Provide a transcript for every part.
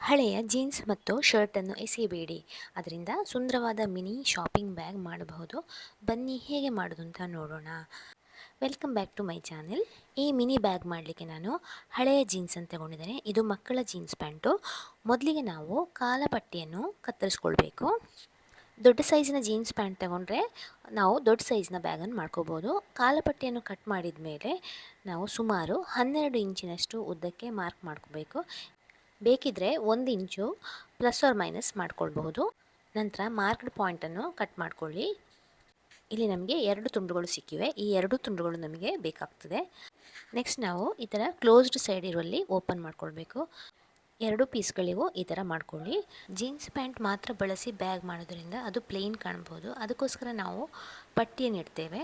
ಹಳೆಯ ಜೀನ್ಸ್ ಮತ್ತು ಶರ್ಟನ್ನು ಎಸೆಯಬೇಡಿ. ಅದರಿಂದ ಸುಂದರವಾದ ಮಿನಿ ಶಾಪಿಂಗ್ ಬ್ಯಾಗ್ ಮಾಡಬಹುದು. ಬನ್ನಿ ಹೇಗೆ ಮಾಡೋದು ಅಂತ ನೋಡೋಣ. Welcome back to my channel. ಈ ಮಿನಿ ಬ್ಯಾಗ್ ಮಾಡಲಿಕ್ಕೆ ನಾನು ಹಳೆಯ ಜೀನ್ಸನ್ನು ತಗೊಂಡಿದ್ದೇನೆ. ಇದು ಮಕ್ಕಳ ಜೀನ್ಸ್ ಪ್ಯಾಂಟು. ಮೊದಲಿಗೆ ನಾವು ಕಾಲಪಟ್ಟಿಯನ್ನು ಕತ್ತರಿಸ್ಕೊಳ್ಬೇಕು. ದೊಡ್ಡ ಸೈಜಿನ ಜೀನ್ಸ್ ಪ್ಯಾಂಟ್ ತಗೊಂಡ್ರೆ ನಾವು ದೊಡ್ಡ ಸೈಜ್ನ ಬ್ಯಾಗನ್ನು ಮಾಡ್ಕೋಬೋದು. ಕಾಲಪಟ್ಟಿಯನ್ನು ಕಟ್ ಮಾಡಿದ ಮೇಲೆ ನಾವು ಸುಮಾರು 12 ಇಂಚಿನಷ್ಟು ಉದ್ದಕ್ಕೆ ಮಾರ್ಕ್ ಮಾಡ್ಕೋಬೇಕು. ಬೇಕಿದ್ದರೆ 1 ಇಂಚು ಪ್ಲಸ್ ಆರ್ ಮೈನಸ್ ಮಾಡ್ಕೊಳ್ಬಹುದು. ನಂತರ ಮಾರ್ಕ್ಡ್ ಪಾಯಿಂಟನ್ನು ಕಟ್ ಮಾಡ್ಕೊಳ್ಳಿ. ಇಲ್ಲಿ ನಮಗೆ 2 ತುಂಡುಗಳು ಸಿಕ್ಕಿವೆ. ಈ 2 ತುಂಡುಗಳು ನಮಗೆ ಬೇಕಾಗ್ತದೆ. ನೆಕ್ಸ್ಟ್ ನಾವು ಈ ಥರ ಕ್ಲೋಸ್ಡ್ ಸೈಡ್ ಇರುವಲ್ಲಿ ಓಪನ್ ಮಾಡ್ಕೊಳ್ಬೇಕು. 2 ಪೀಸ್ಗಳಿಗೂ ಈ ಥರ ಮಾಡ್ಕೊಳ್ಳಿ. ಜೀನ್ಸ್ ಪ್ಯಾಂಟ್ ಮಾತ್ರ ಬಳಸಿ ಬ್ಯಾಗ್ ಮಾಡೋದ್ರಿಂದ ಅದು ಪ್ಲೇನ್ ಕಾಣ್ಬೋದು. ಅದಕ್ಕೋಸ್ಕರ ನಾವು ಪಟ್ಟಿಯನ್ನು ಇಡ್ತೇವೆ.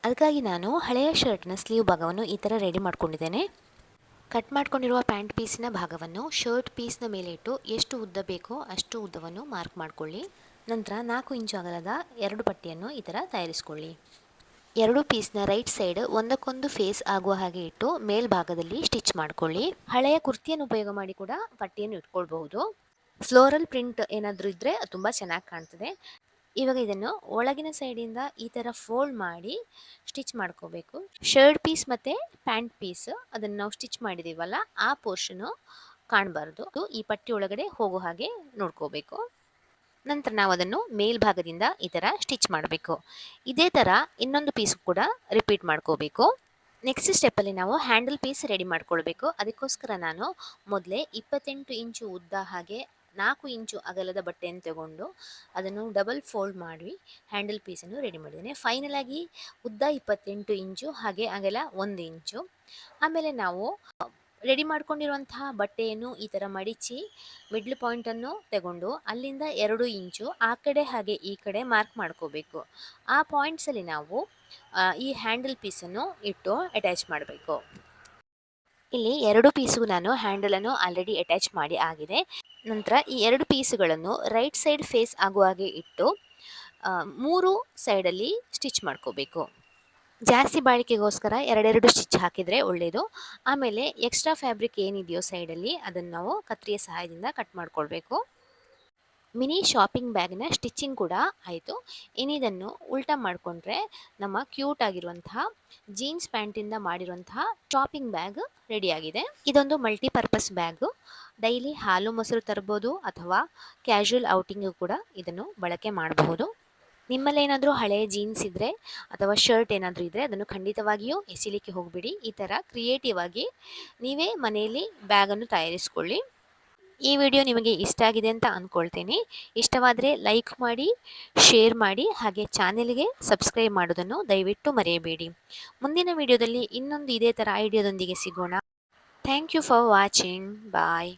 ಅದಕ್ಕಾಗಿ ನಾನು ಹಳೆಯ ಶರ್ಟ್ನ ಸ್ಲೀವ್ ಭಾಗವನ್ನು ಈ ಥರ ರೆಡಿ ಮಾಡ್ಕೊಂಡಿದ್ದೇನೆ. ಕಟ್ ಮಾಡ್ಕೊಂಡಿರುವ ಪ್ಯಾಂಟ್ ಪೀಸಿನ ಭಾಗವನ್ನು ಶರ್ಟ್ ಪೀಸ್ನ ಮೇಲೆ ಇಟ್ಟು ಎಷ್ಟು ಉದ್ದ ಬೇಕೋ ಅಷ್ಟು ಉದ್ದವನ್ನು ಮಾರ್ಕ್ ಮಾಡಿಕೊಳ್ಳಿ. ನಂತರ 4 ಇಂಚು ಅಗಲದ 2 ಪಟ್ಟಿಯನ್ನು ಈ ಥರ ತಯಾರಿಸ್ಕೊಳ್ಳಿ. 2 ಪೀಸ್ನ ರೈಟ್ ಸೈಡ್ ಒಂದಕ್ಕೊಂದು ಫೇಸ್ ಆಗುವ ಹಾಗೆ ಇಟ್ಟು ಮೇಲ್ಭಾಗದಲ್ಲಿ ಸ್ಟಿಚ್ ಮಾಡ್ಕೊಳ್ಳಿ. ಹಳೆಯ ಕುರ್ತಿಯನ್ನು ಉಪಯೋಗ ಮಾಡಿ ಕೂಡ ಪಟ್ಟಿಯನ್ನು ಇಟ್ಕೊಳ್ಬಹುದು. ಫ್ಲೋರಲ್ ಪ್ರಿಂಟ್ ಏನಾದರೂ ಇದ್ದರೆ ತುಂಬ ಚೆನ್ನಾಗಿ ಕಾಣ್ತದೆ. ಇವಾಗ ಇದನ್ನು ಒಳಗಿನ ಸೈಡಿಂದ ಈ ಥರ ಫೋಲ್ಡ್ ಮಾಡಿ ಸ್ಟಿಚ್ ಮಾಡ್ಕೋಬೇಕು. ಶರ್ಟ್ ಪೀಸ್ ಮತ್ತು ಪ್ಯಾಂಟ್ ಪೀಸ್ ಅದನ್ನು ನಾವು ಸ್ಟಿಚ್ ಮಾಡಿದ್ದೀವಲ್ಲ, ಆ ಪೋರ್ಷನು ಕಾಣಬಾರ್ದು. ಈ ಪಟ್ಟಿ ಒಳಗಡೆ ಹೋಗೋ ಹಾಗೆ ನೋಡ್ಕೋಬೇಕು. ನಂತರ ನಾವು ಅದನ್ನು ಮೇಲ್ಭಾಗದಿಂದ ಈ ಥರ ಸ್ಟಿಚ್ ಮಾಡಬೇಕು. ಇದೇ ಥರ ಇನ್ನೊಂದು ಪೀಸ್ ಕೂಡ ರಿಪೀಟ್ ಮಾಡ್ಕೋಬೇಕು. ನೆಕ್ಸ್ಟ್ ಸ್ಟೆಪ್ಪಲ್ಲಿ ನಾವು ಹ್ಯಾಂಡಲ್ ಪೀಸ್ ರೆಡಿ ಮಾಡ್ಕೊಳ್ಬೇಕು. ಅದಕ್ಕೋಸ್ಕರ ನಾನು ಮೊದಲೇ 28 ಇಂಚು ಉದ್ದ ಹಾಗೆ 4 ಇಂಚು ಅಗಲದ ಬಟ್ಟೆಯನ್ನು ತಗೊಂಡು ಅದನ್ನು ಡಬಲ್ ಫೋಲ್ಡ್ ಮಾಡಿ ಹ್ಯಾಂಡಲ್ ಪೀಸನ್ನು ರೆಡಿ ಮಾಡಿದ್ದೇನೆ. ಫೈನಲ್ ಆಗಿ ಉದ್ದ 28 ಇಂಚು ಹಾಗೆ ಅಗಲ 1 ಇಂಚು. ಆಮೇಲೆ ನಾವು ರೆಡಿ ಮಾಡ್ಕೊಂಡಿರುವಂತಹ ಬಟ್ಟೆಯನ್ನು ಈ ಥರ ಮಡಿಚಿ ಮಿಡ್ಲ್ ಪಾಯಿಂಟನ್ನು ತಗೊಂಡು ಅಲ್ಲಿಂದ 2 ಇಂಚು ಆ ಕಡೆ ಹಾಗೆ ಈ ಕಡೆ ಮಾರ್ಕ್ ಮಾಡ್ಕೋಬೇಕು. ಆ ಪಾಯಿಂಟ್ಸಲ್ಲಿ ನಾವು ಈ ಹ್ಯಾಂಡಲ್ ಪೀಸನ್ನು ಇಟ್ಟು ಅಟ್ಯಾಚ್ ಮಾಡಬೇಕು. ಇಲ್ಲಿ 2 ಪೀಸ್ಗೂ ನಾನು ಹ್ಯಾಂಡಲನ್ನು ಆಲ್ರೆಡಿ ಅಟ್ಯಾಚ್ ಮಾಡಿ ಆಗಿದೆ. ನಂತರ ಈ 2 ಪೀಸ್ಗಳನ್ನು ರೈಟ್ ಸೈಡ್ ಫೇಸ್ ಆಗುವ ಹಾಗೆ ಇಟ್ಟು 3 ಸೈಡಲ್ಲಿ ಸ್ಟಿಚ್ ಮಾಡ್ಕೋಬೇಕು. ಜಾಸ್ತಿ ಬಾಳಿಕೆಗೋಸ್ಕರ 2 ಸ್ಟಿಚ್ ಹಾಕಿದರೆ ಒಳ್ಳೆಯದು. ಆಮೇಲೆ ಎಕ್ಸ್ಟ್ರಾ ಫ್ಯಾಬ್ರಿಕ್ ಏನಿದೆಯೋ ಸೈಡಲ್ಲಿ ಅದನ್ನು ನಾವು ಕತ್ರಿಯ ಸಹಾಯದಿಂದ ಕಟ್ ಮಾಡ್ಕೊಳ್ಬೇಕು. ಮಿನಿ ಶಾಪಿಂಗ್ ಬ್ಯಾಗ್ನ ಸ್ಟಿಚಿಂಗ್ ಕೂಡ ಆಯಿತು. ಇನ್ನಿದನ್ನು ಉಲ್ಟಾ ಮಾಡಿಕೊಂಡ್ರೆ ನಮ್ಮ ಕ್ಯೂಟ್ ಆಗಿರುವಂತಹ ಜೀನ್ಸ್ ಪ್ಯಾಂಟಿಂದ ಮಾಡಿರುವಂತಹ ಶಾಪಿಂಗ್ ಬ್ಯಾಗ್ ರೆಡಿಯಾಗಿದೆ. ಇದೊಂದು ಮಲ್ಟಿಪರ್ಪಸ್ ಬ್ಯಾಗು. ಡೈಲಿ ಹಾಲು ಮೊಸರು ತರ್ಬೋದು ಅಥವಾ ಕ್ಯಾಶುವಲ್ ಔಟಿಂಗು ಕೂಡ ಇದನ್ನು ಬಳಕೆ ಮಾಡಬಹುದು. ನಿಮ್ಮಲ್ಲೇನಾದರೂ ಹಳೆಯ ಜೀನ್ಸ್ ಇದ್ದರೆ ಅಥವಾ ಶರ್ಟ್ ಏನಾದರೂ ಇದ್ದರೆ ಅದನ್ನು ಖಂಡಿತವಾಗಿಯೂ ಎಸಿಲಿಕ್ಕೆ ಹೋಗಬೇಡಿ. ಈ ಥರ ಕ್ರಿಯೇಟಿವ್ ಆಗಿ ನೀವೇ ಮನೆಯಲ್ಲಿ ಬ್ಯಾಗನ್ನು ತಯಾರಿಸ್ಕೊಳ್ಳಿ. ಈ ವಿಡಿಯೋ ನಿಮಗೆ ಇಷ್ಟ ಆಗಿದೆ ಅಂತ ಅಂದ್ಕೊಳ್ತೀನಿ. ಇಷ್ಟವಾದರೆ ಲೈಕ್ ಮಾಡಿ, ಶೇರ್ ಮಾಡಿ, ಹಾಗೆ ಚಾನೆಲ್ಗೆ ಸಬ್ಸ್ಕ್ರೈಬ್ ಮಾಡೋದನ್ನು ದಯವಿಟ್ಟು ಮರೆಯಬೇಡಿ. ಮುಂದಿನ ವಿಡಿಯೋದಲ್ಲಿ ಇನ್ನೊಂದು ಇದೇ ಥರ ಐಡಿಯಾದೊಂದಿಗೆ ಸಿಗೋಣ. Thank you for watching. Bye.